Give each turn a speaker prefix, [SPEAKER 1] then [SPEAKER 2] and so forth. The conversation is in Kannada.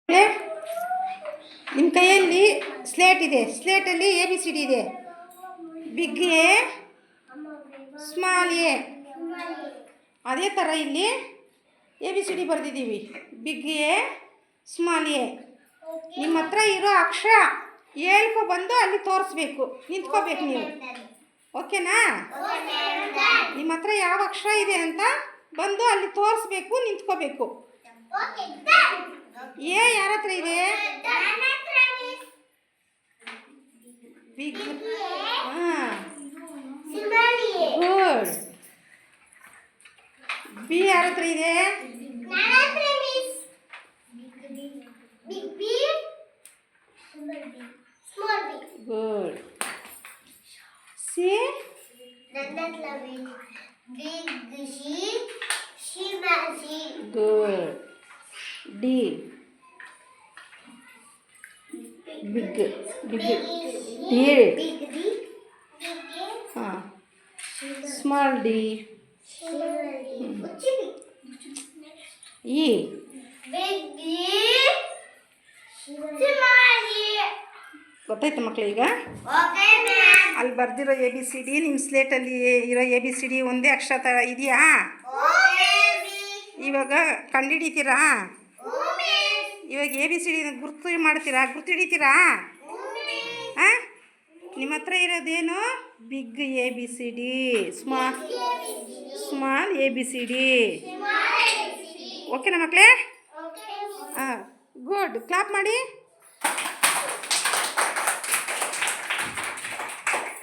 [SPEAKER 1] ನಿಮ್ಮ ಕೈಯಲ್ಲಿ ಸ್ಲೇಟ್ ಇದೆ, ಸ್ಲೇಟಲ್ಲಿ ಎ ಬಿ ಸಿ ಡಿ ಇದೆ. Big A, small A. ಅದೇ ಥರ ಇಲ್ಲಿ ಎ ಬಿ ಸಿ ಡಿ ಬರೆದಿದ್ದೀವಿ. Big A, small A. ನಿಮ್ಮ ಹತ್ರ ಇರೋ ಅಕ್ಷರ ಹೇಳ್ಕೊ ಬಂದು ಅಲ್ಲಿ ತೋರಿಸ್ಬೇಕು, ನಿಂತ್ಕೋಬೇಕು ನೀವು. ಓಕೆನಾ? ನಿಮ್ಮ ಹತ್ರ ಯಾವ ಅಕ್ಷರ ಇದೆ ಅಂತ ಬಂದು ಅಲ್ಲಿ ತೋರಿಸ್ಬೇಕು, ನಿಂತ್ಕೋಬೇಕು. ಎ ಯಾರ ಹತ್ರ ಇದೆ? ಬಿಗ್. ಹಾಂ, ಗುಡ್. ಬಿ ಯಾರ ಹತ್ರ ಇದೆ? Good. C? Good. D? Big. Big D. ಹಾಂ, ಸ್ಮಾಲ್ ಡಿ. ಇ? ಗೊತ್ತಾಯ್ತು ಮಕ್ಕಳು? ಈಗ ಅಲ್ಲಿ ಬರ್ದಿರೋ ಎ ಬಿ ಸಿ ಡಿ ನಿಮ್ಮ ಸ್ಲೇಟಲ್ಲಿ ಇರೋ ಎ ಬಿ ಸಿ ಡಿ ಒಂದೇ ಅಕ್ಷರ ಥರ ಇದೆಯಾ? ಇವಾಗ ಕಂಡುಹಿಡಿತೀರಾ? ಇವಾಗ ಎ ಬಿ ಸಿ ಡಿ ಗುರ್ತು ಮಾಡ್ತೀರಾ? ಗುರ್ತು ಹಿಡಿತೀರಾ? ಹಾಂ, ನಿಮ್ಮ ಹತ್ರ ಇರೋದೇನು? Big A B C D, small A B C D. ಓಕೆನಾ ಮಕ್ಕಳೇ? ಹಾಂ, ಗುಡ್. ಕ್ಲಾಪ್ ಮಾಡಿ.